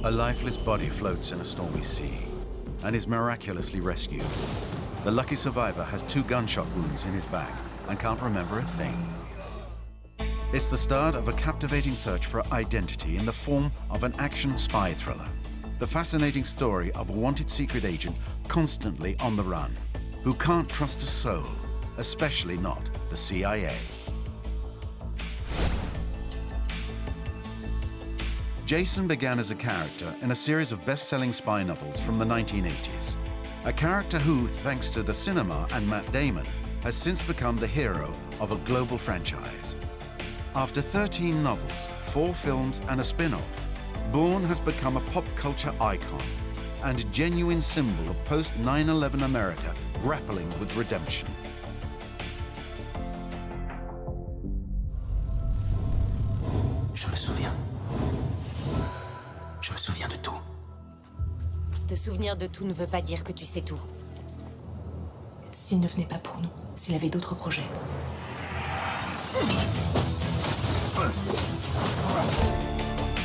A lifeless body floats in a stormy sea and is miraculously rescued. The lucky survivor has 2 gunshot wounds in his back and can't remember a thing. It's the start of a captivating search for identity in the form of an action spy thriller. The fascinating story of a wanted secret agent constantly on the run, who can't trust a soul, especially not the CIA. Jason began as a character in a series of best-selling spy novels from the 1980s. A character who, thanks to the cinema and Matt Damon, has since become the hero of a global franchise. After 13 novels, 4 films and a spin-off, Bourne has become a pop culture icon and a genuine symbol of post-9/11 America grappling with redemption. Je me souviens. Je me souviens de tout. Te souvenir de tout ne veut pas dire que tu sais tout. S'il ne venait pas pour nous, s'il avait d'autres projets.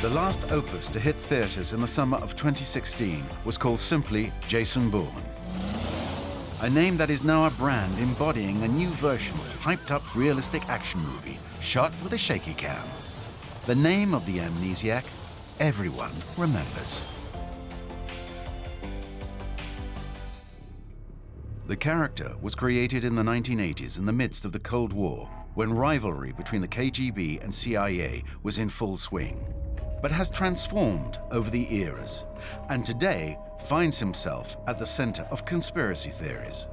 The last opus to hit theaters in the summer of 2016 was called simply Jason Bourne. A name that is now a brand embodying a new version of hyped-up realistic action movie shot with a shaky cam. The name of the amnesiac everyone remembers. The character was created in the 1980s in the midst of the Cold War, when rivalry between the KGB and CIA was in full swing, but has transformed over the eras, and today finds himself at the center of conspiracy theories.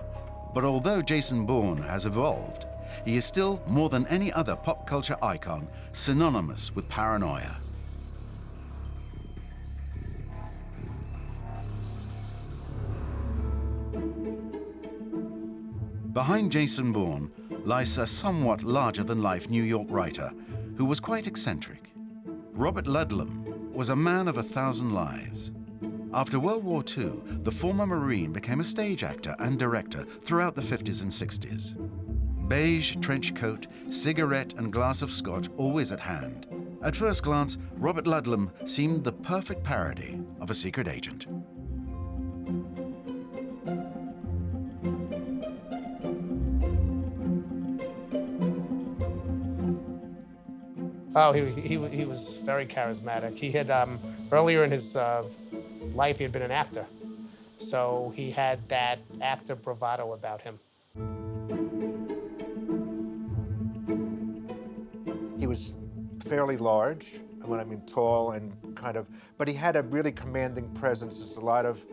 But although Jason Bourne has evolved, he is still, more than any other pop culture icon, synonymous with paranoia. Behind Jason Bourne lies a somewhat larger-than-life New York writer who was quite eccentric. Robert Ludlum was a man of 1,000 lives. After World War II, the former Marine became a stage actor and director throughout the 50s and 60s. Beige trench coat, cigarette and glass of scotch always at hand. At first glance, Robert Ludlum seemed the perfect parody of a secret agent. Oh, he was very charismatic. He had, earlier in his life, he had been an actor. So he had that actor bravado about him. He was fairly large, when I mean tall and kind of, but he had a really commanding presence. There's a lot of,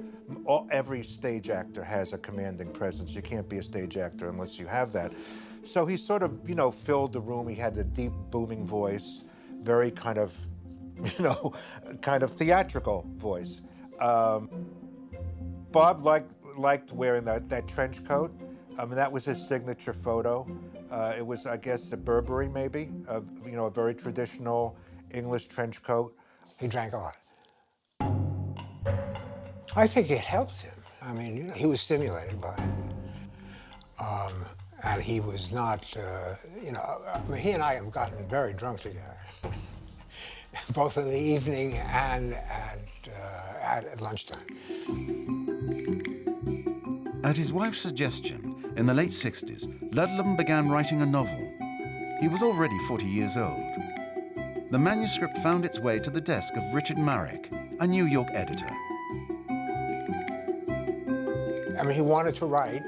every stage actor has a commanding presence. You can't be a stage actor unless you have that. So he sort of, you know, filled the room. He had a deep, booming voice, very kind of, you know, kind of theatrical voice. Bob liked wearing that trench coat. I mean, that was his signature photo. It was, I guess, a Burberry, maybe, you know, a very traditional English trench coat. He drank a lot. I think it helped him. I mean, you know, he was stimulated by it. And he was not, you know, I mean, he and I have gotten very drunk together, both in the evening and at lunchtime. At his wife's suggestion, in the late 60s, Ludlum began writing a novel. He was already 40 years old. The manuscript found its way to the desk of Richard Marek, a New York editor. I mean, he wanted to write,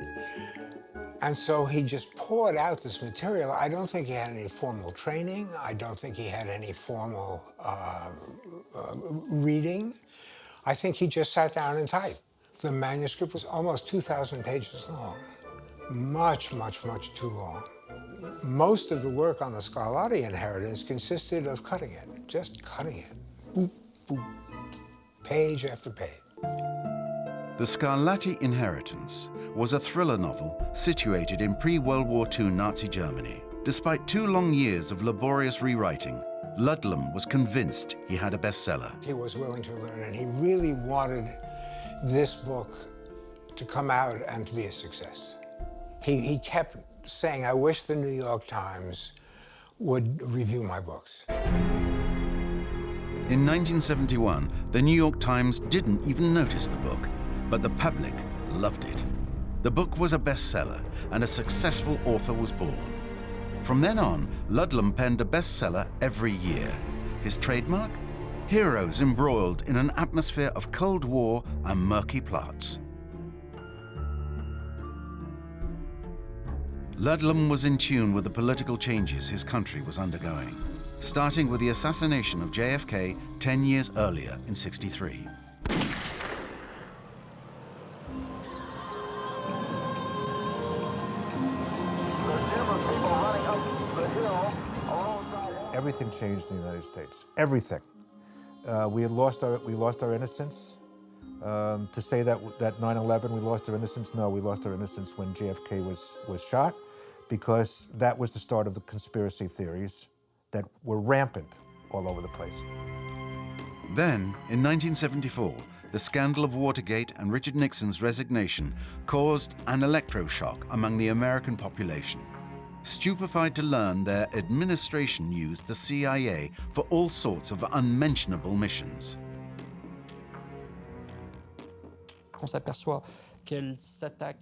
and so he just poured out this material. I don't think he had any formal training. I don't think he had any formal reading. I think he just sat down and typed. The manuscript was almost 2,000 pages long. Much, much, much too long. Most of the work on the Scarlatti inheritance consisted of cutting it, just cutting it. Boop, boop, page after page. The Scarlatti Inheritance was a thriller novel situated in pre-World War II Nazi Germany. Despite 2 long years of laborious rewriting, Ludlum was convinced he had a bestseller. He was willing to learn, and he really wanted this book to come out and to be a success. He kept saying, I wish the New York Times would review my books. In 1971, the New York Times didn't even notice the book, but the public loved it. The book was a bestseller, and a successful author was born. From then on, Ludlum penned a bestseller every year. His trademark? Heroes embroiled in an atmosphere of Cold War and murky plots. Ludlum was in tune with the political changes his country was undergoing, starting with the assassination of JFK 10 years earlier in '63. Everything changed in the United States. Everything. We lost our innocence. To say that 9/11 we lost our innocence, no, we lost our innocence when JFK was shot, because that was the start of the conspiracy theories that were rampant all over the place. Then, in 1974, the scandal of Watergate and Richard Nixon's resignation caused an electroshock among the American population. Stupefied to learn their administration used the CIA for all sorts of unmentionable missions.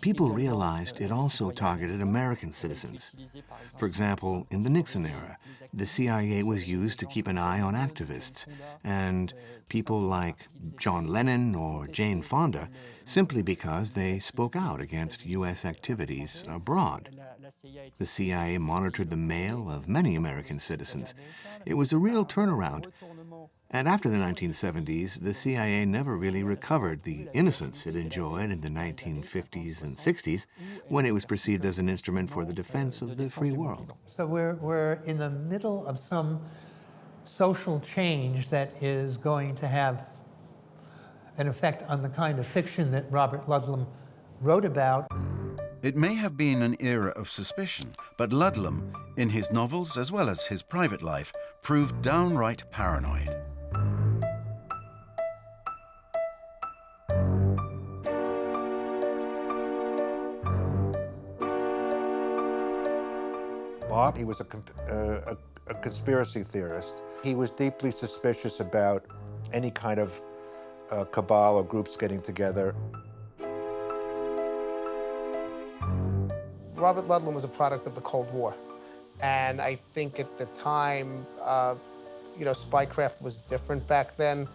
People realized it also targeted American citizens. For example, in the Nixon era, the CIA was used to keep an eye on activists, and people like John Lennon or Jane Fonda, simply because they spoke out against U.S. activities abroad. The CIA monitored the mail of many American citizens. It was a real turnaround. And after the 1970s, the CIA never really recovered the innocence it enjoyed in the 1950s and 60s, when it was perceived as an instrument for the defense of the free world. So we're in the middle of some social change that is going to have an effect on the kind of fiction that Robert Ludlum wrote about. It may have been an era of suspicion, but Ludlum, in his novels as well as his private life, proved downright paranoid. Bob, he was a conspiracy theorist. He was deeply suspicious about any kind of cabal or groups getting together. Robert Ludlum was a product of the Cold War. And I think at the time, spycraft was different back then.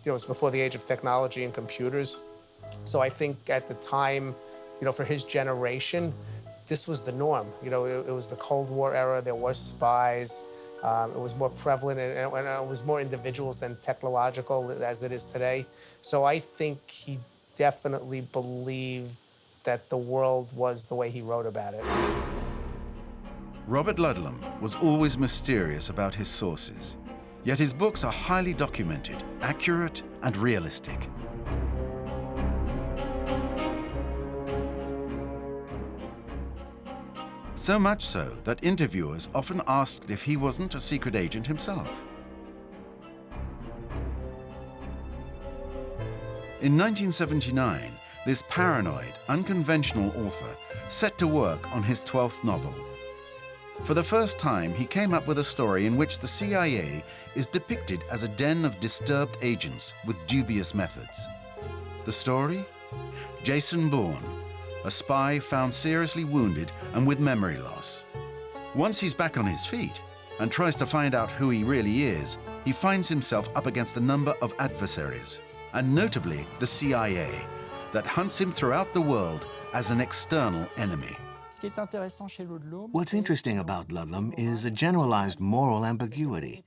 It was before the age of technology and computers. So I think at the time, for his generation, this was the norm. It was the Cold War era, there were spies. It was more prevalent, and it was more individuals than technological as it is today. So I think he definitely believed that the world was the way he wrote about it. Robert Ludlum was always mysterious about his sources, yet his books are highly documented, accurate, and realistic. So much so that interviewers often asked if he wasn't a secret agent himself. In 1979, this paranoid, unconventional author set to work on his 12th novel. For the first time, he came up with a story in which the CIA is depicted as a den of disturbed agents with dubious methods. The story? Jason Bourne, a spy found seriously wounded and with memory loss. Once he's back on his feet and tries to find out who he really is, he finds himself up against a number of adversaries, and notably the CIA, that hunts him throughout the world as an external enemy. What's interesting about Ludlum is a generalized moral ambiguity.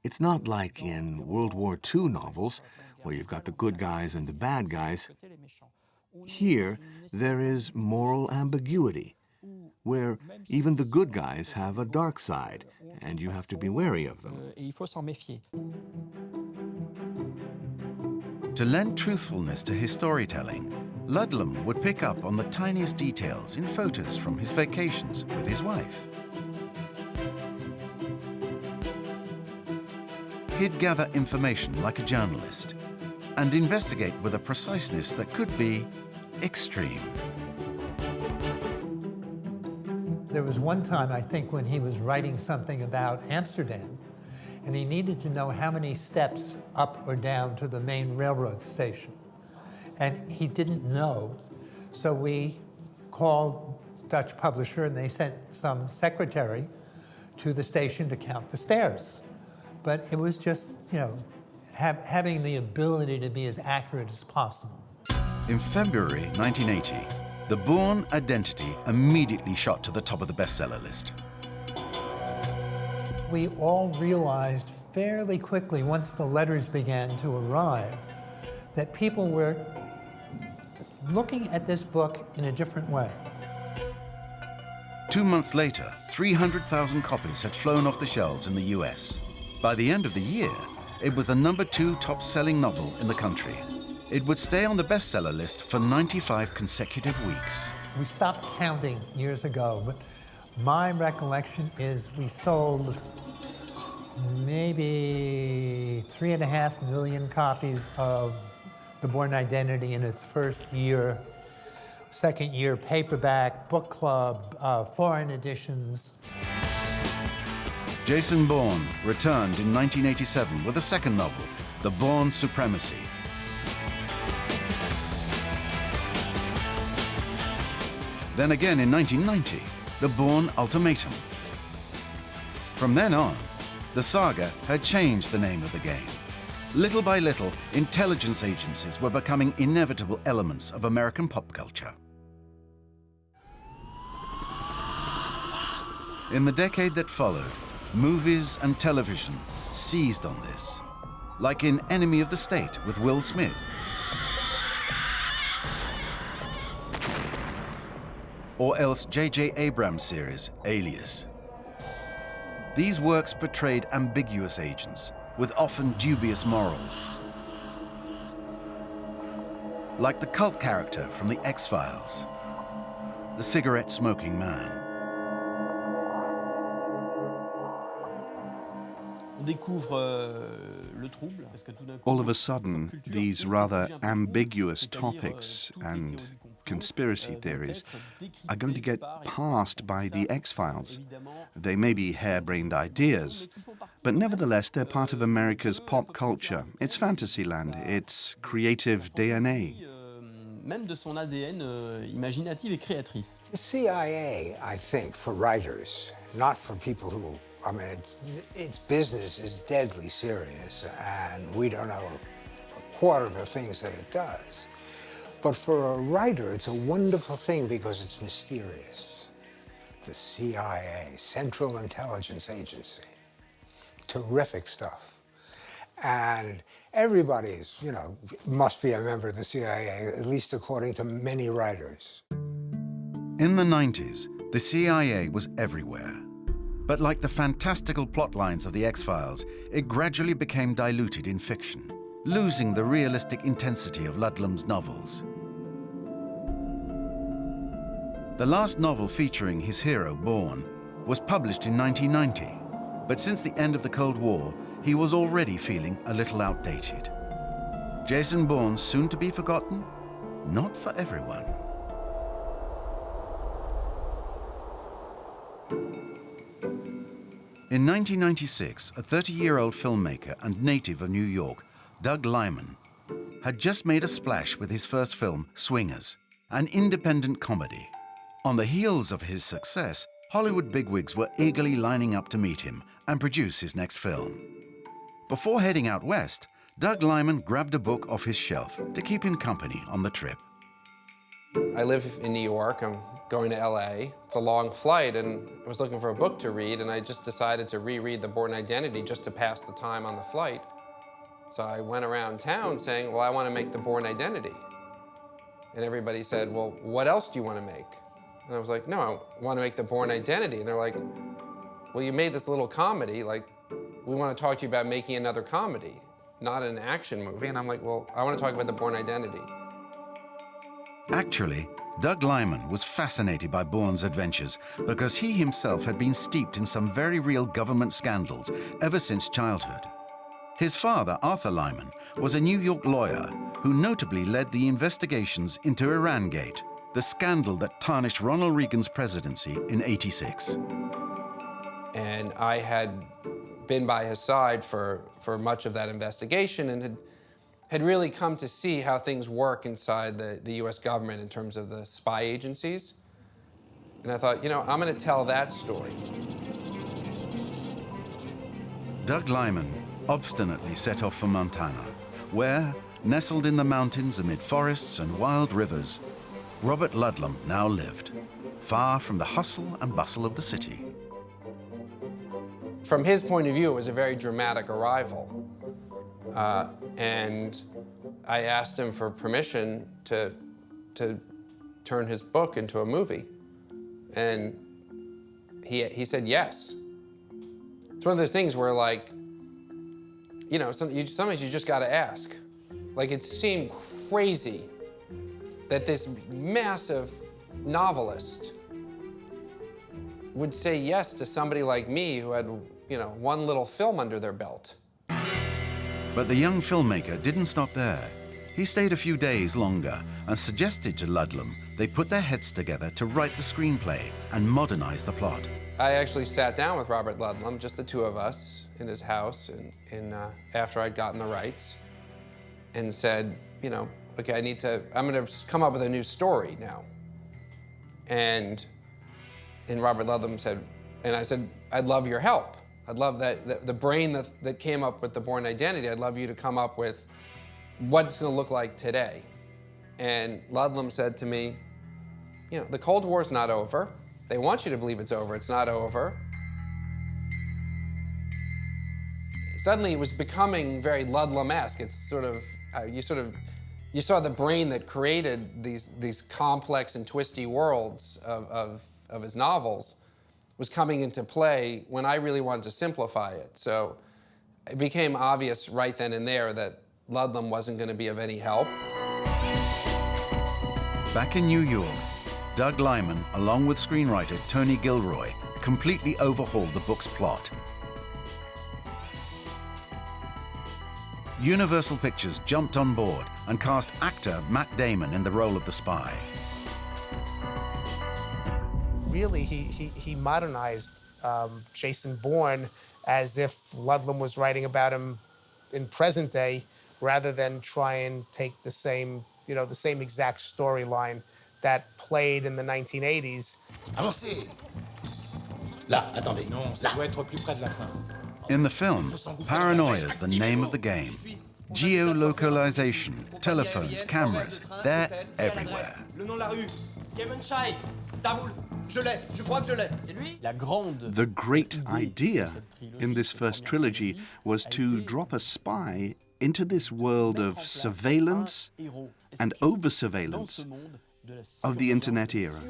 It's not like in World War II novels, where you've got the good guys and the bad guys. Here, there is moral ambiguity, where even the good guys have a dark side, and you have to be wary of them. To lend truthfulness to his storytelling, Ludlum would pick up on the tiniest details in photos from his vacations with his wife. He'd gather information like a journalist and investigate with a preciseness that could be extreme. There was one time, I think, when he was writing something about Amsterdam, and he needed to know how many steps up or down to the main railroad station. And he didn't know, so we called the Dutch publisher, and they sent some secretary to the station to count the stairs. But it was just, you know, having the ability to be as accurate as possible. In February 1980, the Bourne identity immediately shot to the top of the bestseller list. We all realized fairly quickly, once the letters began to arrive, that people were looking at this book in a different way. 2 months later, 300,000 copies had flown off the shelves in the US. By the end of the year, it was the #2 top-selling novel in the country. It would stay on the bestseller list for 95 consecutive weeks. We stopped counting years ago, but my recollection is we sold maybe 3.5 million copies of The Bourne Identity in its first year, second year paperback, book club, foreign editions. Jason Bourne returned in 1987 with a second novel, The Bourne Supremacy. Then again in 1990, The Bourne Ultimatum. From then on, the saga had changed the name of the game. Little by little, intelligence agencies were becoming inevitable elements of American pop culture. In the decade that followed, movies and television seized on this, like in Enemy of the State with Will Smith, or else J.J. Abrams' series, Alias. These works portrayed ambiguous agents with often dubious morals, like the cult character from the X-Files, the cigarette-smoking man. All of a sudden, these rather ambiguous topics and conspiracy theories are going to get passed by the X-Files. They may be harebrained ideas, but nevertheless they're part of America's pop culture. It's Fantasyland, it's creative DNA. The CIA, I think, for writers, not for people who, I mean, its business is deadly serious, and we don't know a quarter of the things that it does. But for a writer, it's a wonderful thing because it's mysterious. The CIA, Central Intelligence Agency, terrific stuff. And everybody's, you know, must be a member of the CIA, at least according to many writers. In the 90s, the CIA was everywhere. But like the fantastical plot lines of the X-Files, it gradually became diluted in fiction, losing the realistic intensity of Ludlum's novels. The last novel featuring his hero, Bourne, was published in 1990, but since the end of the Cold War, he was already feeling a little outdated. Jason Bourne, soon to be forgotten? Not for everyone. In 1996, a 30-year-old filmmaker and native of New York, Doug Liman, had just made a splash with his first film, Swingers, an independent comedy. On the heels of his success, Hollywood bigwigs were eagerly lining up to meet him and produce his next film. Before heading out west, Doug Liman grabbed a book off his shelf to keep him company on the trip. I live in New York. I'm going to LA. It's a long flight, and I was looking for a book to read, and I just decided to reread The Bourne Identity just to pass the time on the flight. So I went around town saying, well, I want to make The Bourne Identity. And everybody said, well, what else do you want to make? And I was like, no, I want to make The Bourne Identity. And they're like, well, you made this little comedy. Like, we want to talk to you about making another comedy, not an action movie. And I'm like, well, I want to talk about The Bourne Identity. Actually, Doug Liman was fascinated by Bourne's adventures because he himself had been steeped in some very real government scandals ever since childhood. His father, Arthur Liman, was a New York lawyer who notably led the investigations into Irangate, the scandal that tarnished Ronald Reagan's presidency in '86. And I had been by his side for much of that investigation and had really come to see how things work inside the US government in terms of the spy agencies. And I thought, you know, I'm going to tell that story. Doug Lyman obstinately set off for Montana, where, nestled in the mountains amid forests and wild rivers, Robert Ludlum now lived, far from the hustle and bustle of the city. From his point of view, it was a very dramatic arrival. And I asked him for permission to turn his book into a movie. And he said yes. It's one of those things where, like, you know, sometimes you just got to ask. Like, it seemed crazy that this massive novelist would say yes to somebody like me who had, you know, one little film under their belt. But the young filmmaker didn't stop there. He stayed a few days longer and suggested to Ludlum they put their heads together to write the screenplay and modernize the plot. I actually sat down with Robert Ludlum, just the two of us, in his house, after I'd gotten the rights, and said, you know, okay, I'm gonna come up with a new story now. And Robert Ludlum said, and I said, I'd love your help. I'd love the brain that came up with the Bourne Identity, I'd love you to come up with what it's gonna look like today. And Ludlum said to me, you know, the Cold War's not over. They want you to believe it's over, it's not over. Suddenly it was becoming very Ludlum-esque. It's sort of, you saw the brain that created these complex and twisty worlds of his novels was coming into play when I really wanted to simplify it. So it became obvious right then and there that Ludlum wasn't going to be of any help. Back in New York, Doug Lyman, along with screenwriter Tony Gilroy, completely overhauled the book's plot. Universal Pictures jumped on board and cast actor Matt Damon in the role of the spy. Really, he modernized Jason Bourne as if Ludlum was writing about him in present day, rather than try and take the same, you know, the same exact storyline that played in the 1980s. Avancez! Là, attendez. Non, ça doit être plus près de la fin. In the film, paranoia is the name of the game. Geolocalization, telephones, cameras, they're everywhere. The great idea in this first trilogy was to drop a spy into this world of surveillance and over-surveillance of the internet era.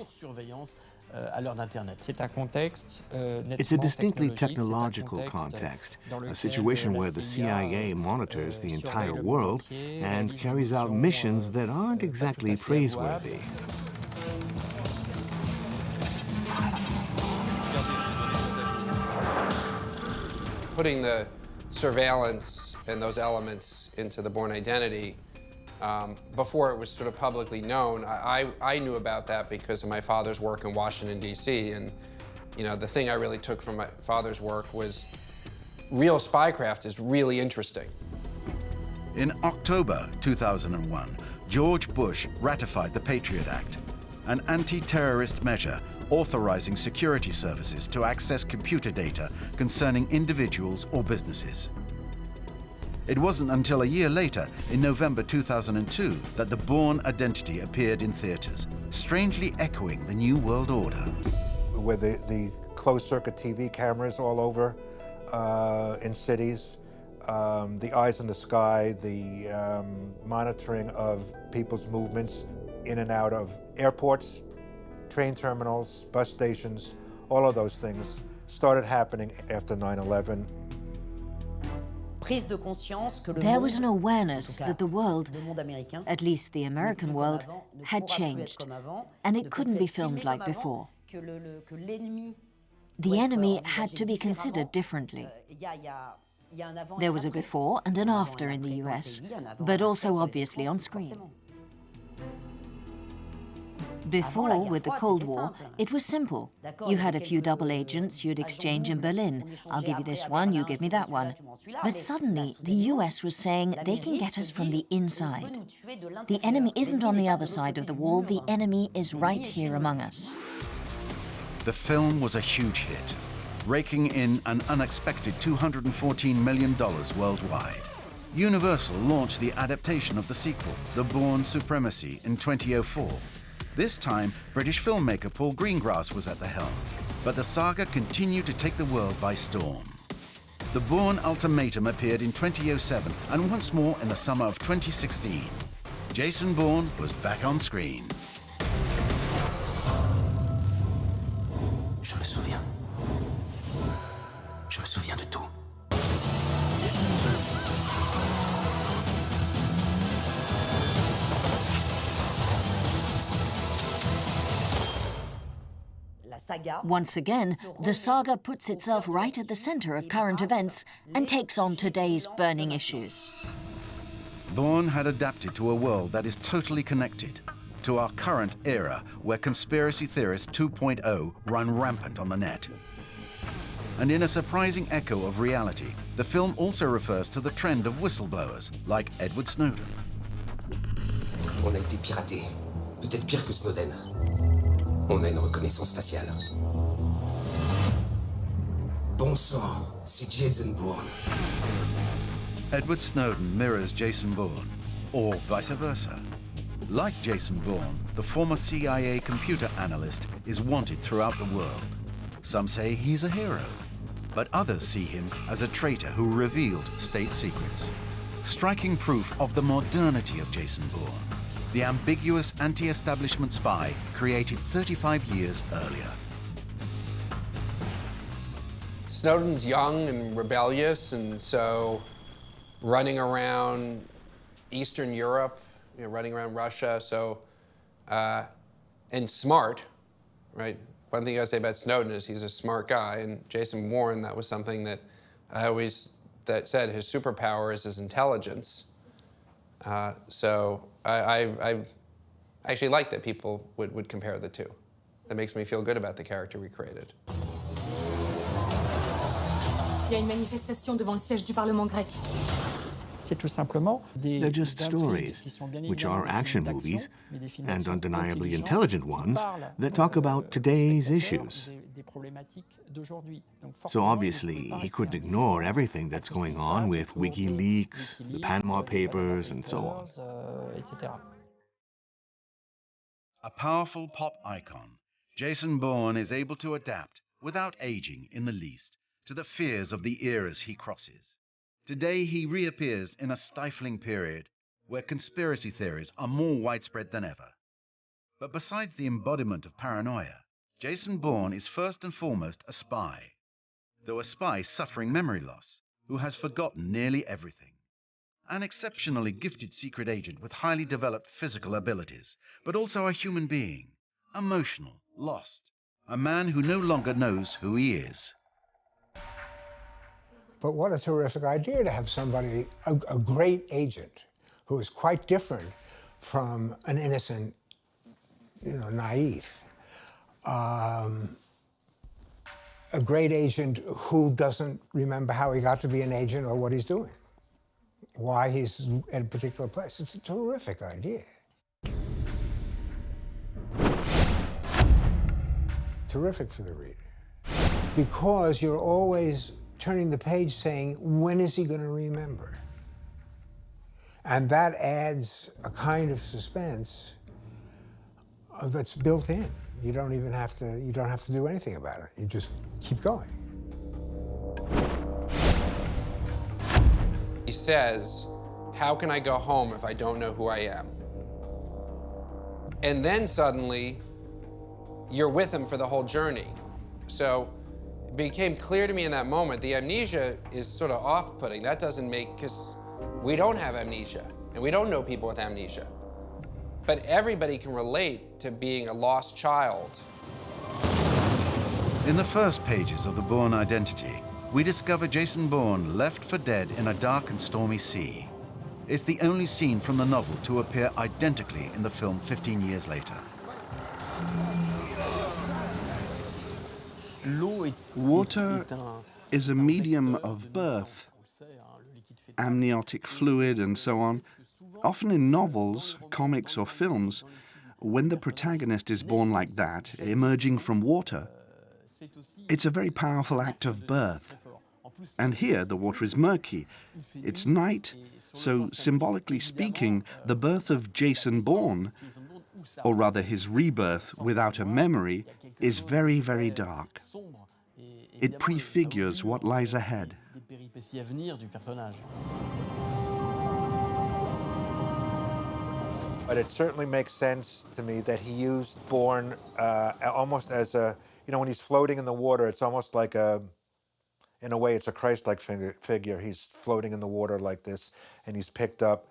It's a distinctly technological context, a situation where the CIA monitors the entire world and carries out missions that aren't exactly praiseworthy. Putting the surveillance and those elements into the Bourne Identity, before it was sort of publicly known, I knew about that because of my father's work in Washington, D.C. And, you know, the thing I really took from my father's work was real spycraft is really interesting. In October 2001, George Bush ratified the Patriot Act, an anti-terrorist measure authorizing security services to access computer data concerning individuals or businesses. It wasn't until a year later, in November 2002, that the Bourne Identity appeared in theaters, strangely echoing the New World Order. With the closed-circuit TV cameras all over in cities, the eyes in the sky, the monitoring of people's movements in and out of airports, train terminals, bus stations, all of those things started happening after 9/11. There was an awareness that the world, at least the American world, had changed, and it couldn't be filmed like before. The enemy had to be considered differently. There was a before and an after in the US, but also obviously on screen. Before, with the Cold War, it was simple. You had a few double agents you'd exchange in Berlin. I'll give you this one, you give me that one. But suddenly, the US was saying they can get us from the inside. The enemy isn't on the other side of the wall, the enemy is right here among us. The film was a huge hit, raking in an unexpected $214 million worldwide. Universal launched the adaptation of the sequel, The Bourne Supremacy, in 2004. This time, British filmmaker Paul Greengrass was at the helm, but the saga continued to take the world by storm. The Bourne Ultimatum appeared in 2007 and once more in the summer of 2016. Jason Bourne was back on screen. Je me souviens. Je me souviens de tout. Once again, the saga puts itself right at the center of current events and takes on today's burning issues. Bourne had adapted to a world that is totally connected, to our current era where conspiracy theorists 2.0 run rampant on the net. And in a surprising echo of reality, the film also refers to the trend of whistleblowers like Edward Snowden. On a été piraté. Peut-être pire que Snowden. On a une reconnaissance faciale. Bon sang, c'est Jason Bourne. Edward Snowden mirrors Jason Bourne, or vice versa. Like Jason Bourne, the former CIA computer analyst is wanted throughout the world. Some say he's a hero, but others see him as a traitor who revealed state secrets. Striking proof of the modernity of Jason Bourne, the ambiguous anti-establishment spy created 35 years earlier. Snowden's young and rebellious, and so running around Eastern Europe, running around Russia, and smart, right? One thing I say about Snowden is he's a smart guy, and Jason Bourne, that was something that I always said his superpower is his intelligence. So I actually like that people would compare the two. That makes me feel good about the character we created. Il y a une manifestation devant le siège du Parlement grec. They're just stories, which are action movies, and undeniably intelligent ones, that talk about today's issues. So obviously, he couldn't ignore everything that's going on with WikiLeaks, the Panama Papers, and so on. A powerful pop icon, Jason Bourne is able to adapt, without aging in the least, to the fears of the eras he crosses. Today, he reappears in a stifling period where conspiracy theories are more widespread than ever. But besides the embodiment of paranoia, Jason Bourne is first and foremost a spy, though a spy suffering memory loss, who has forgotten nearly everything. An exceptionally gifted secret agent with highly developed physical abilities, but also a human being, emotional, lost, a man who no longer knows who he is. But what a terrific idea to have somebody, a great agent, who is quite different from an innocent, naive. A great agent who doesn't remember how he got to be an agent or what he's doing, why he's at a particular place. It's a terrific idea. Terrific for the reader. Because you're always turning the page saying, when is he going to remember? And that adds a kind of suspense that's built in. You don't have to do anything about it. You just keep going. He says, how can I go home if I don't know who I am? And then suddenly, you're with him for the whole journey. So it became clear to me in that moment, the amnesia is sort of off-putting. That doesn't make, because we don't have amnesia, and we don't know people with amnesia. But everybody can relate to being a lost child. In the first pages of The Bourne Identity, we discover Jason Bourne left for dead in a dark and stormy sea. It's the only scene from the novel to appear identically in the film 15 years later. Water is a medium of birth, amniotic fluid and so on. Often in novels, comics or films, when the protagonist is born like that, emerging from water, it's a very powerful act of birth. And here the water is murky. It's night, so symbolically speaking, the birth of Jason Bourne, or rather his rebirth without a memory, is very, very dark. It prefigures what lies ahead. But it certainly makes sense to me that he used Bourne almost as a, when he's floating in the water, it's almost like in a way, it's a Christ-like figure. He's floating in the water like this, and he's picked up.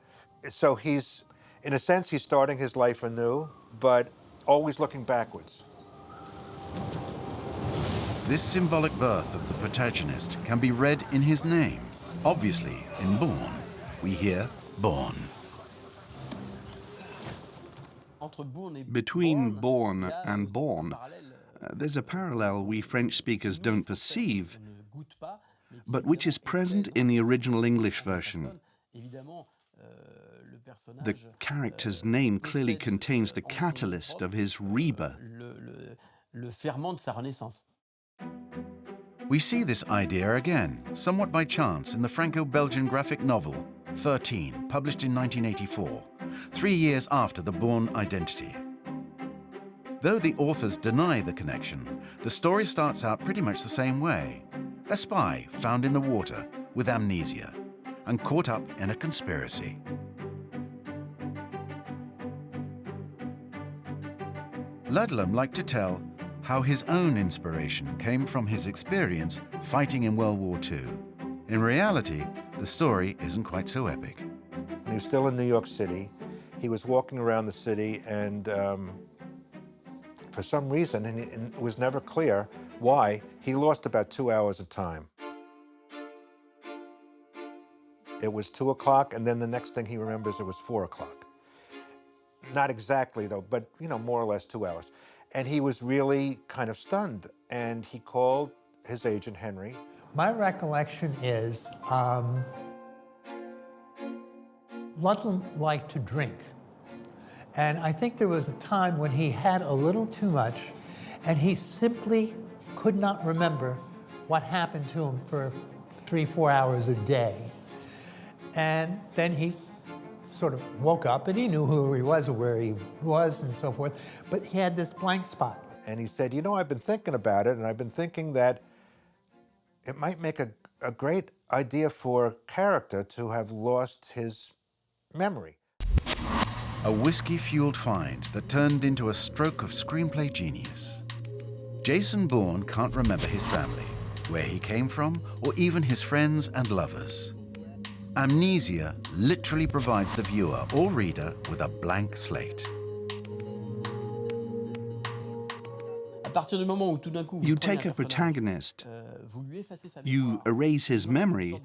So he's, in a sense, he's starting his life anew, but always looking backwards. This symbolic birth of the protagonist can be read in his name. Obviously, in Bourne, we hear Bourne. Between Bourne and Bourne, there's a parallel we French speakers don't perceive, but which is present in the original English version. The character's name clearly contains the catalyst of his rebirth. We see this idea again, somewhat by chance, in the Franco-Belgian graphic novel 13, published in 1984, 3 years after the Bourne identity. Though the authors deny the connection, the story starts out pretty much the same way. A spy found in the water with amnesia and caught up in a conspiracy. Ludlum liked to tell how his own inspiration came from his experience fighting in World War II. In reality, the story isn't quite so epic. When he was still in New York City, he was walking around the city and for some reason, and it was never clear why, he lost about 2 hours of time. It was 2 o'clock, and then the next thing he remembers, it was 4 o'clock. Not exactly, though, but, more or less 2 hours. And he was really kind of stunned, and he called his agent, Henry. My recollection is Ludlum liked to drink. And I think there was a time when he had a little too much, and he simply could not remember what happened to him for 3-4 hours a day. And then he sort of woke up, and he knew who he was or where he was and so forth, but he had this blank spot. And he said, I've been thinking about it, and I've been thinking that it might make a great idea for a character to have lost his memory. A whiskey-fueled find that turned into a stroke of screenplay genius. Jason Bourne can't remember his family, where he came from, or even his friends and lovers. Amnesia literally provides the viewer or reader with a blank slate. You take a protagonist, you erase his memory,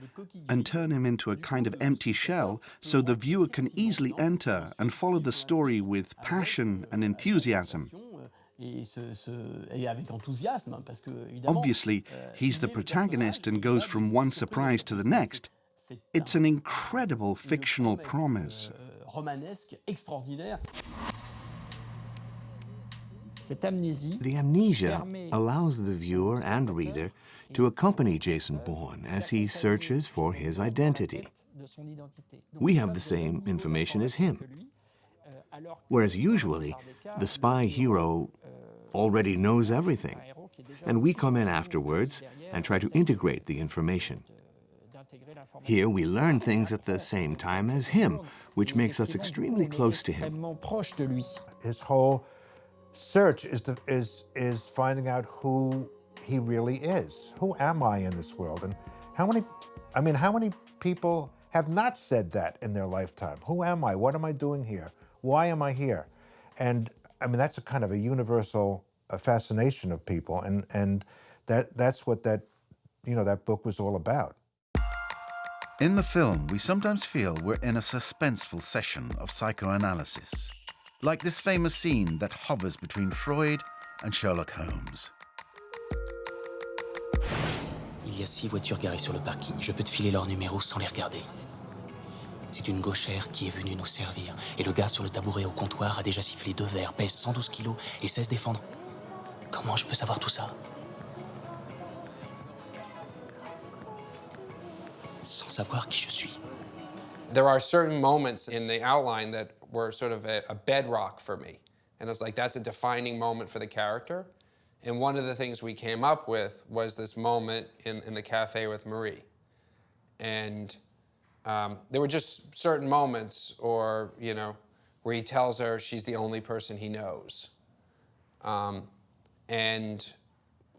and turn him into a kind of empty shell so the viewer can easily enter and follow the story with passion and enthusiasm. Obviously, he's the protagonist and goes from one surprise to the next. It's an incredible fictional promise. The amnesia allows the viewer and reader to accompany Jason Bourne as he searches for his identity. We have the same information as him, whereas usually the spy hero already knows everything, and we come in afterwards and try to integrate the information. Here we learn things at the same time as him, which makes us extremely close to him. His whole search is finding out who he really is. Who am I in this world? And how many people have not said that in their lifetime? Who am I? What am I doing here? Why am I here? And that's a kind of a universal fascination of people, and that's what that book was all about. In the film, we sometimes feel we're in a suspenseful session of psychoanalysis. like this famous scene that hovers between Freud and Sherlock Holmes. Il y a 6 voitures garées sur le parking. Je peux te filer leurs numéros sans les regarder. C'est une gauchère qui est venue nous servir. Et le gars sur le tabouret au comptoir a déjà sifflé 2 verres, pèse 112 kilos et sait se défendre. Comment je peux savoir tout ça? Sans savoir qui je suis. There are certain moments in the outline that were sort of a bedrock for me. And I was like, that's a defining moment for the character. And one of the things we came up with was this moment in the cafe with Marie. And there were just certain moments, or, you know, where he tells her she's the only person he knows. And,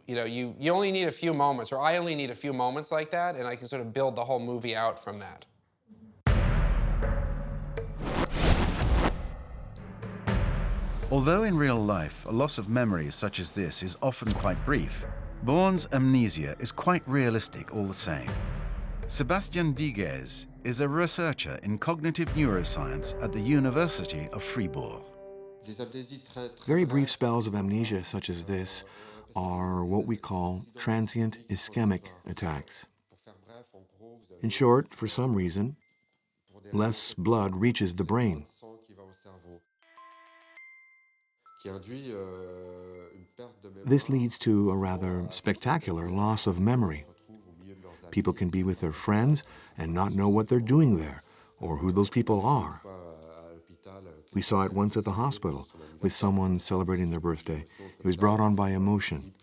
you know, you only need a few moments, or I only need a few moments like that, and I can sort of build the whole movie out from that. Although in real life, a loss of memory such as this is often quite brief, Bourne's amnesia is quite realistic all the same. Sébastien Diguez is a researcher in cognitive neuroscience at the University of Fribourg. Very brief spells of amnesia such as this are what we call transient ischemic attacks. In short, for some reason, less blood reaches the brain. This leads to a rather spectacular loss of memory. People can be with their friends and not know what they're doing there or who those people are. We saw it once at the hospital with someone celebrating their birthday. It was brought on by emotion.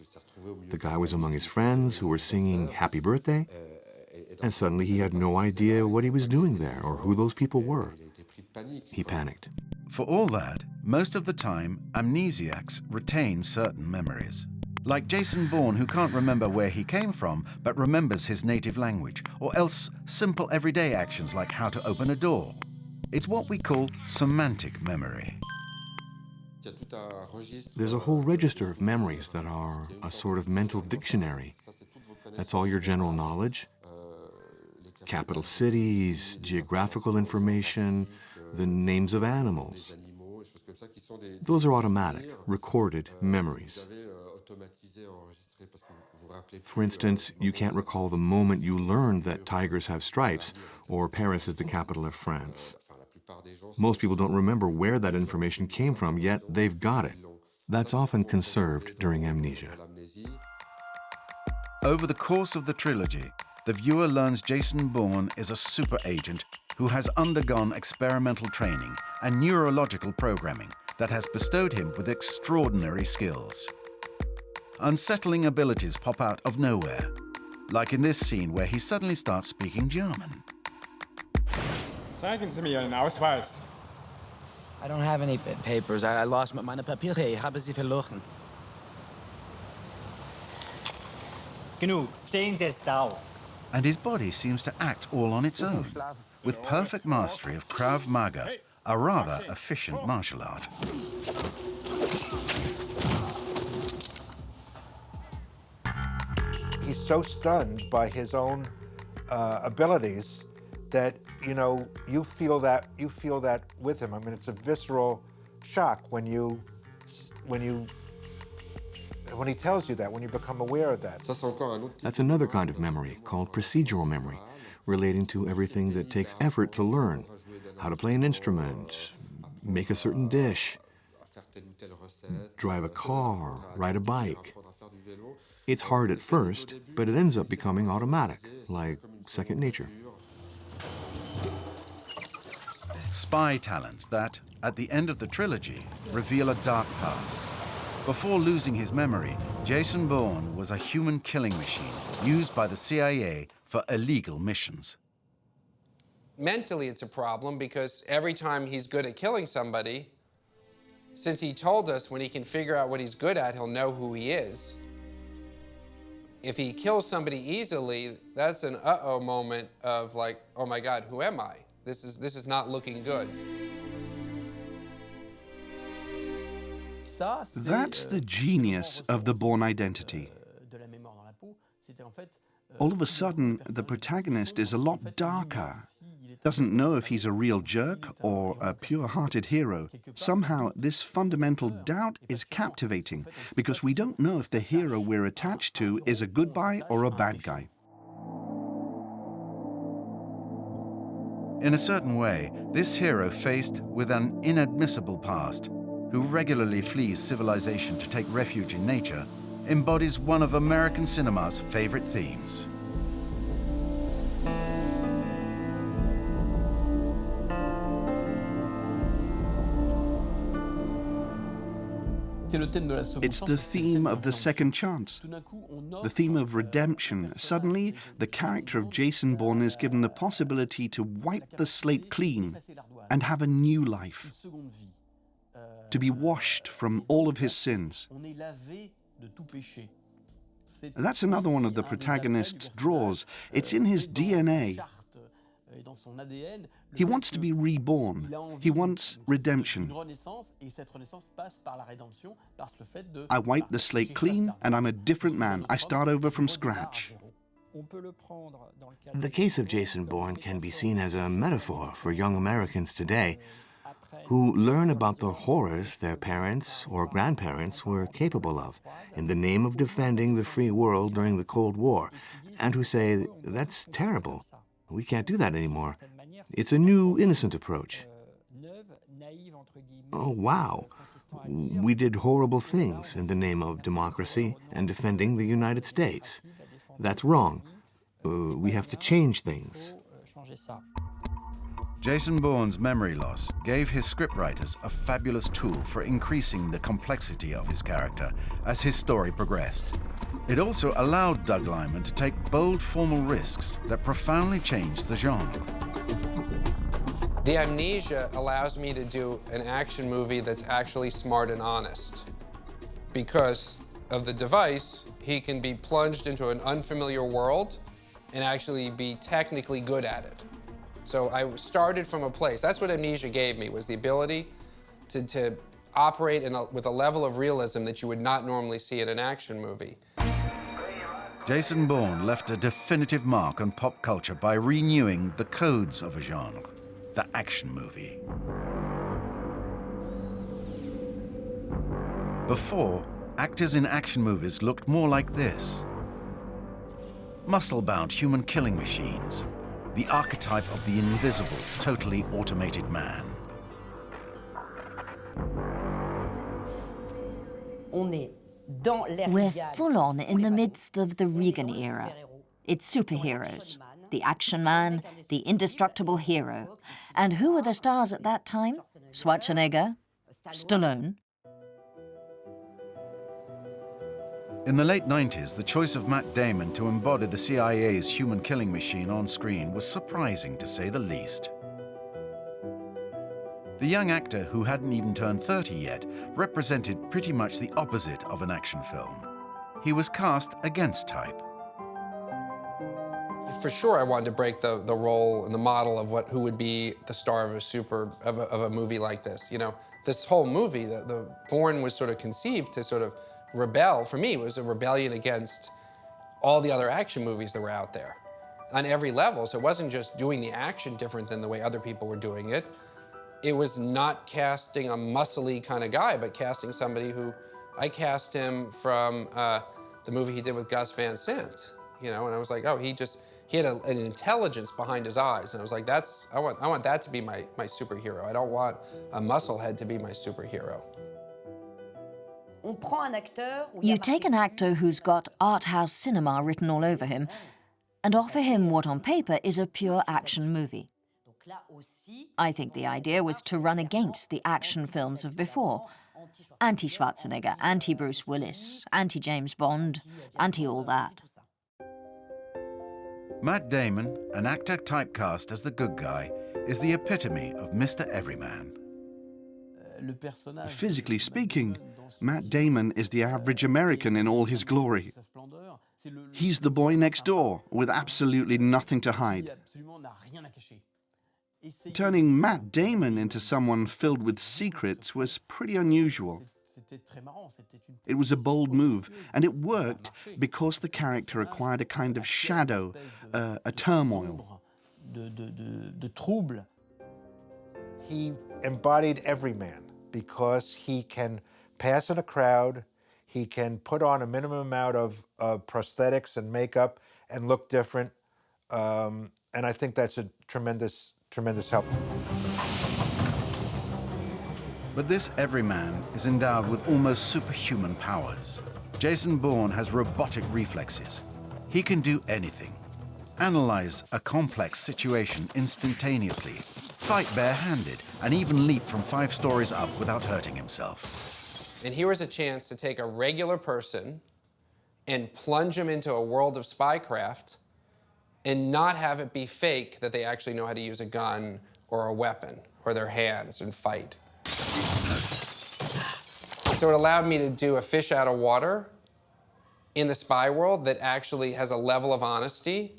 The guy was among his friends who were singing happy birthday, and suddenly he had no idea what he was doing there or who those people were. He panicked. For all that, most of the time, amnesiacs retain certain memories. Like Jason Bourne, who can't remember where he came from, but remembers his native language, or else simple everyday actions like how to open a door. It's what we call semantic memory. There's a whole register of memories that are a sort of mental dictionary. That's all your general knowledge, capital cities, geographical information, the names of animals. Those are automatic, recorded memories. For instance, you can't recall the moment you learned that tigers have stripes or Paris is the capital of France. Most people don't remember where that information came from, yet they've got it. That's often conserved during amnesia. Over the course of the trilogy, the viewer learns Jason Bourne is a super agent who has undergone experimental training and neurological programming that has bestowed him with extraordinary skills. Unsettling abilities pop out of nowhere, like in this scene where he suddenly starts speaking German. Zeigen Sie mir Ihren Ausweis. I don't have any papers. I lost meine Papiere. Ich habe sie verloren. Genug. Stehen Sie jetzt auf. And his body seems to act all on its own, with perfect mastery of Krav Maga, a rather efficient martial art. He's so stunned by his own abilities that, you know, you feel that with him. I mean, it's a visceral shock when he tells you that, when you become aware of that. That's another kind of memory called procedural memory, relating to everything that takes effort to learn. How to play an instrument, make a certain dish, drive a car, ride a bike. It's hard at first, but it ends up becoming automatic, like second nature. Spy talents that, at the end of the trilogy, reveal a dark past. Before losing his memory, Jason Bourne was a human killing machine used by the CIA for illegal missions. Mentally, it's a problem because every time he's good at killing somebody, since he told us when he can figure out what he's good at, he'll know who he is. If he kills somebody easily, that's an uh-oh moment of like, oh my God, who am I? This is not looking good. That's the genius of the Bourne identity. All of a sudden, the protagonist is a lot darker. doesn't know if he's a real jerk or a pure-hearted hero. Somehow, this fundamental doubt is captivating because we don't know if the hero we're attached to is a good guy or a bad guy. In a certain way, this hero faced with an inadmissible past, who regularly flees civilization to take refuge in nature, embodies one of American cinema's favorite themes. It's the theme of the second chance, the theme of redemption. Suddenly, the character of Jason Bourne is given the possibility to wipe the slate clean and have a new life, to be washed from all of his sins. That's another one of the protagonist's draws. It's in his DNA. He wants to be reborn. He wants redemption. I wipe the slate clean and I'm a different man. I start over from scratch. The case of Jason Bourne can be seen as a metaphor for young Americans today who learn about the horrors their parents or grandparents were capable of in the name of defending the free world during the Cold War, and who say, that's terrible. We can't do that anymore. It's a new, innocent approach. Oh, wow. We did horrible things in the name of democracy and defending the United States. That's wrong. We have to change things. Jason Bourne's memory loss gave his scriptwriters a fabulous tool for increasing the complexity of his character as his story progressed. It also allowed Doug Liman to take bold formal risks that profoundly changed the genre. The amnesia allows me to do an action movie that's actually smart and honest. Because of the device, he can be plunged into an unfamiliar world and actually be technically good at it. So I started from a place. That's what amnesia gave me, was the ability to operate with a level of realism that you would not normally see in an action movie. Jason Bourne left a definitive mark on pop culture by renewing the codes of a genre, the action movie. Before, actors in action movies looked more like this. Muscle-bound human killing machines, the archetype of the invisible, totally automated man. We're full on in the midst of the Reagan era. It's superheroes, the action man, the indestructible hero. And who were the stars at that time? Schwarzenegger? Stallone? In the late 90s, the choice of Matt Damon to embody the CIA's human killing machine on screen was surprising, to say the least. The young actor, who hadn't even turned 30 yet, represented pretty much the opposite of an action film. He was cast against type. For sure, I wanted to break the role and the model of who would be the star of a movie like this. You know, this whole movie, the Bourne was sort of conceived to sort of rebel. For me, it was a rebellion against all the other action movies that were out there on every level. So it wasn't just doing the action different than the way other people were doing it. It was not casting a muscly kind of guy, but casting somebody who, I cast him from the movie he did with Gus Van Sant, you know, and I was like, oh, he had an intelligence behind his eyes, and I was like, I want that to be my superhero. I don't want a musclehead to be my superhero. You take an actor who's got art house cinema written all over him and offer him what on paper is a pure action movie. I think the idea was to run against the action films of before. Anti-Schwarzenegger, anti-Bruce Willis, anti-James Bond, anti-all that. Matt Damon, an actor typecast as the good guy, is the epitome of Mr. Everyman. Physically speaking, Matt Damon is the average American in all his glory. He's the boy next door with absolutely nothing to hide. Turning Matt Damon into someone filled with secrets was pretty unusual. It was a bold move, and it worked because the character acquired a kind of shadow, a turmoil. de trouble. He embodied every man because he can pass in a crowd, he can put on a minimum amount of prosthetics and makeup and look different. And I think that's a tremendous, tremendous help. But this everyman is endowed with almost superhuman powers. Jason Bourne has robotic reflexes. He can do anything. Analyze a complex situation instantaneously, fight barehanded, and even leap from 5 stories up without hurting himself. And here was a chance to take a regular person and plunge them into a world of spycraft and not have it be fake that they actually know how to use a gun or a weapon or their hands and fight. So it allowed me to do a fish out of water in the spy world that actually has a level of honesty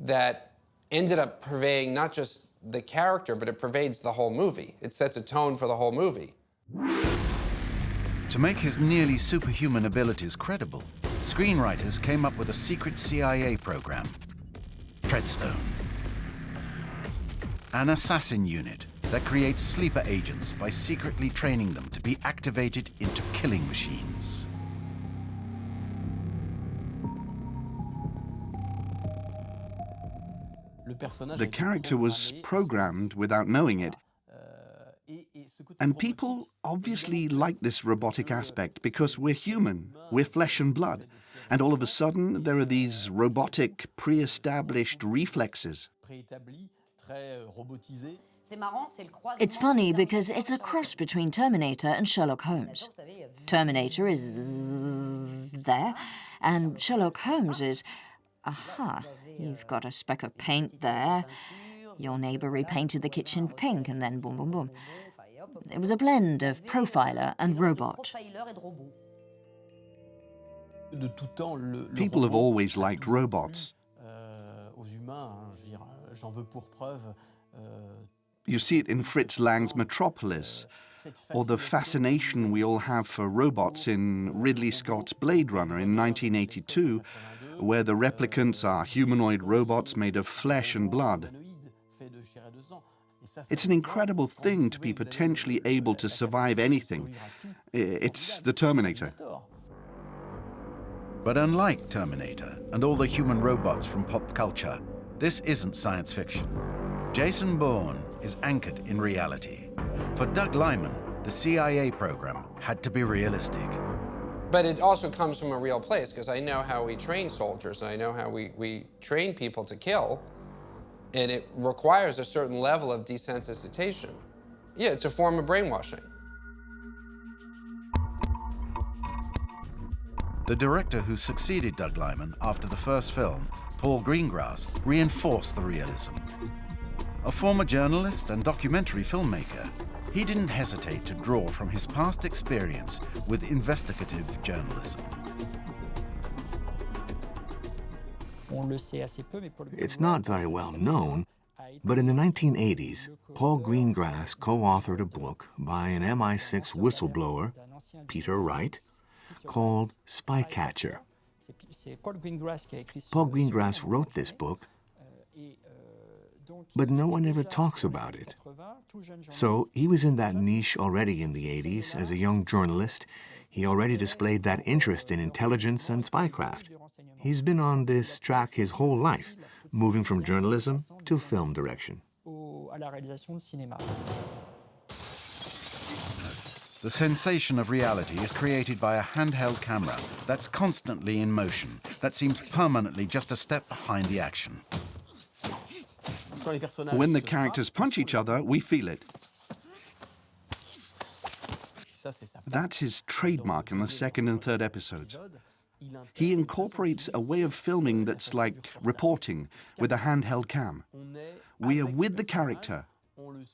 that ended up purveying not just the character, but it pervades the whole movie. It sets a tone for the whole movie. To make his nearly superhuman abilities credible, screenwriters came up with a secret CIA program, Treadstone, an assassin unit that creates sleeper agents by secretly training them to be activated into killing machines. The character was programmed without knowing it. And people obviously like this robotic aspect because we're human, we're flesh and blood. And all of a sudden, there are these robotic, pre-established reflexes. It's funny because it's a cross between Terminator and Sherlock Holmes. Terminator is there, and Sherlock Holmes is, aha, you've got a speck of paint there. Your neighbor repainted the kitchen pink, and then boom, boom, boom. It was a blend of profiler and robot. People have always liked robots. You see it in Fritz Lang's Metropolis, or the fascination we all have for robots in Ridley Scott's Blade Runner in 1982, where the replicants are humanoid robots made of flesh and blood. It's an incredible thing to be potentially able to survive anything. It's the Terminator. But unlike Terminator and all the human robots from pop culture, this isn't science fiction. Jason Bourne is anchored in reality. For Doug Liman, the CIA program had to be realistic. But it also comes from a real place, because I know how we train soldiers, and I know how we train people to kill, and it requires a certain level of desensitization. Yeah, it's a form of brainwashing. The director who succeeded Doug Liman after the first film, Paul Greengrass, reinforced the realism. A former journalist and documentary filmmaker, he didn't hesitate to draw from his past experience with investigative journalism. It's not very well known, but in the 1980s, Paul Greengrass co-authored a book by an MI6 whistleblower, Peter Wright, called Spycatcher. Paul Greengrass wrote this book, but no one ever talks about it. So he was in that niche already in the 80s as a young journalist. He already displayed that interest in intelligence and spycraft. He's been on this track his whole life, moving from journalism to film direction. The sensation of reality is created by a handheld camera that's constantly in motion, that seems permanently just a step behind the action. When the characters punch each other, we feel it. That's his trademark in the second and third episodes. He incorporates a way of filming that's like reporting with a handheld cam. We are with the character.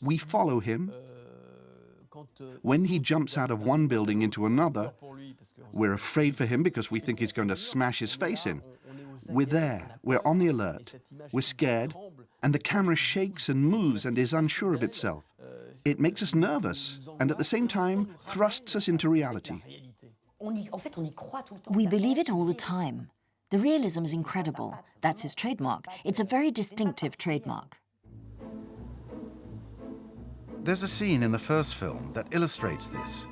We follow him. When he jumps out of one building into another, we're afraid for him because we think he's going to smash his face in. We're there. We're on the alert. We're scared. And the camera shakes and moves and is unsure of itself. It makes us nervous and at the same time thrusts us into reality. We believe it all the time. The realism is incredible. That's his trademark. It's a very distinctive trademark. There's a scene in the first film that illustrates this.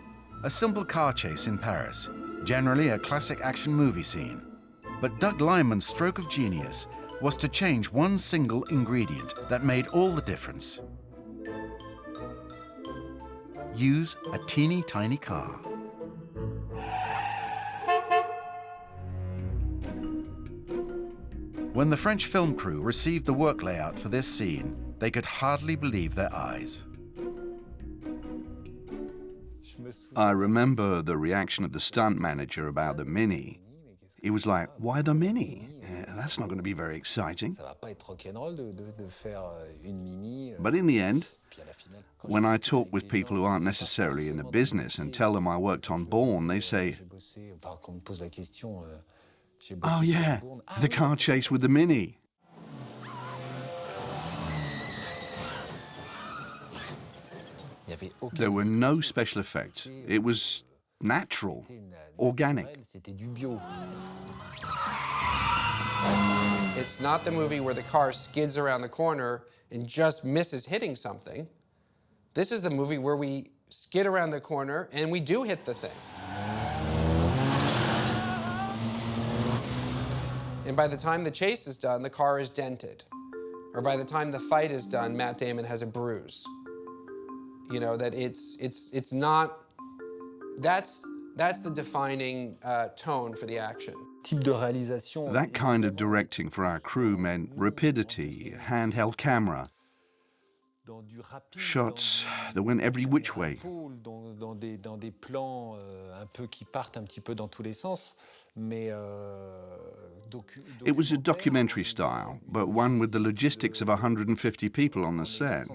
A simple car chase in Paris, generally a classic action movie scene. But Doug Liman's stroke of genius was to change one single ingredient that made all the difference. Use a teeny tiny car. When the French film crew received the work layout for this scene, they could hardly believe their eyes. I remember the reaction of the stunt manager about the Mini. He was like, why the Mini? That's not going to be very exciting. But in the end, when I talk with people who aren't necessarily in the business and tell them I worked on Bourne, they say, oh yeah, the car chase with the Mini. There were no special effects. It was natural, organic. It's not the movie where the car skids around the corner and just misses hitting something. This is the movie where we skid around the corner and we do hit the thing. And by the time the chase is done, the car is dented. Or by the time the fight is done, Matt Damon has a bruise. You know, that it's not, that's the defining tone for the action. That kind of directing for our crew meant rapidity, handheld camera, shots that went every which way. It was a documentary style, but one with the logistics of 150 people on the set.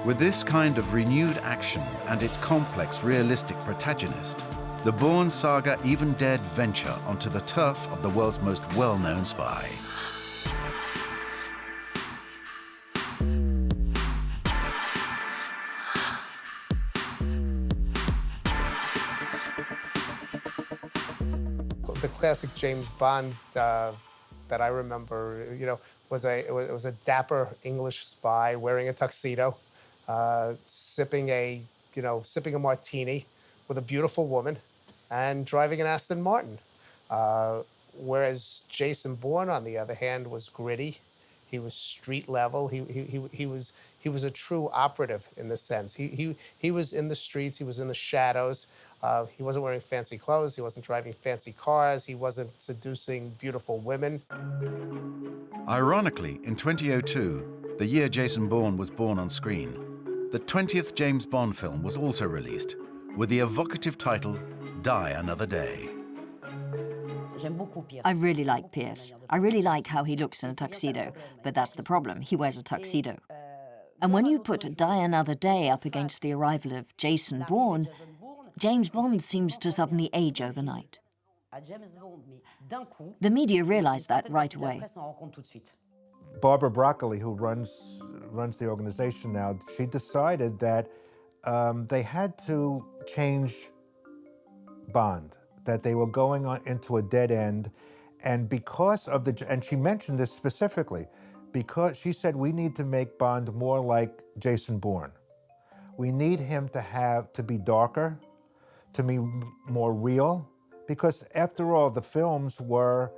With this kind of renewed action and its complex, realistic protagonist, the Bourne saga even dared venture onto the turf of the world's most well-known spy. The classic James Bond that I remember, you know, was a dapper English spy wearing a tuxedo, sipping a martini with a beautiful woman, and driving an Aston Martin. Whereas Jason Bourne, on the other hand, was gritty. He was street level. He was a true operative in the sense. He was in the streets. He was in the shadows. He wasn't wearing fancy clothes. He wasn't driving fancy cars. He wasn't seducing beautiful women. Ironically, in 2002, the year Jason Bourne was born on screen, the 20th James Bond film was also released, with the evocative title, Die Another Day. I really like Pierce. I really like how he looks in a tuxedo, but that's the problem. He wears a tuxedo. And when you put Die Another Day up against the arrival of Jason Bourne, James Bond seems to suddenly age overnight. The media realized that right away. Barbara Broccoli, who runs the organization now, she decided that they had to change Bond, that they were going into a dead end, and because of and she mentioned this specifically, because she said we need to make Bond more like Jason Bourne. We need him to be darker, to be more real, because after all, the films were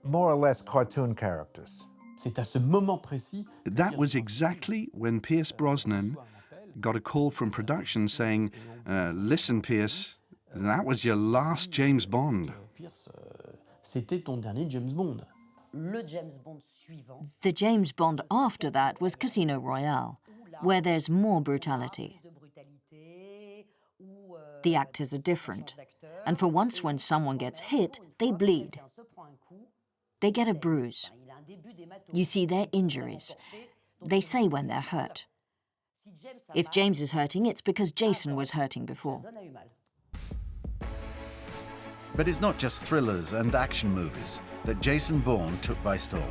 more or less cartoon characters. That was exactly when Pierce Brosnan got a call from production saying, listen, Pierce, that was your last James Bond. The James Bond after that was Casino Royale, where there's more brutality. The actors are different, and for once when someone gets hit, they bleed. They get a bruise. You see their injuries. They say when they're hurt. If James is hurting, it's because Jason was hurting before. But it's not just thrillers and action movies that Jason Bourne took by storm.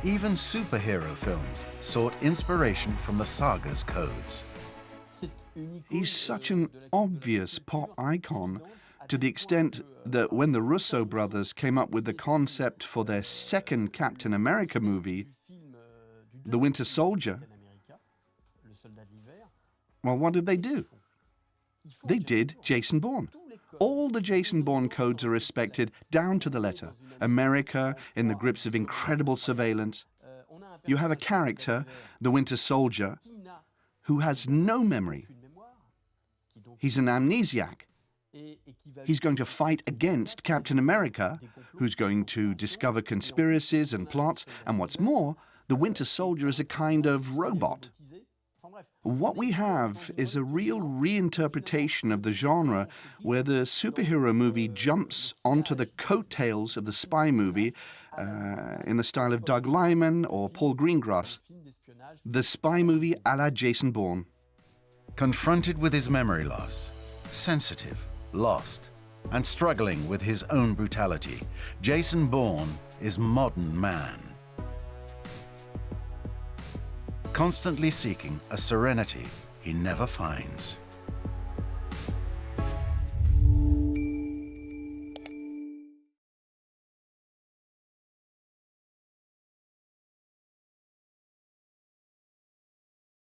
Even superhero films sought inspiration from the saga's codes. He's such an obvious pop icon to the extent that when the Russo brothers came up with the concept for their second Captain America movie, The Winter Soldier, well, what did they do? They did Jason Bourne. All the Jason Bourne codes are respected down to the letter. America in the grips of incredible surveillance. You have a character, the Winter Soldier, who has no memory. He's an amnesiac. He's going to fight against Captain America, who's going to discover conspiracies and plots, and what's more, the Winter Soldier is a kind of robot. What we have is a real reinterpretation of the genre where the superhero movie jumps onto the coattails of the spy movie in the style of Doug Liman or Paul Greengrass. The spy movie a la Jason Bourne. Confronted with his memory loss, sensitive, lost, and struggling with his own brutality, Jason Bourne is modern man. Constantly seeking a serenity he never finds.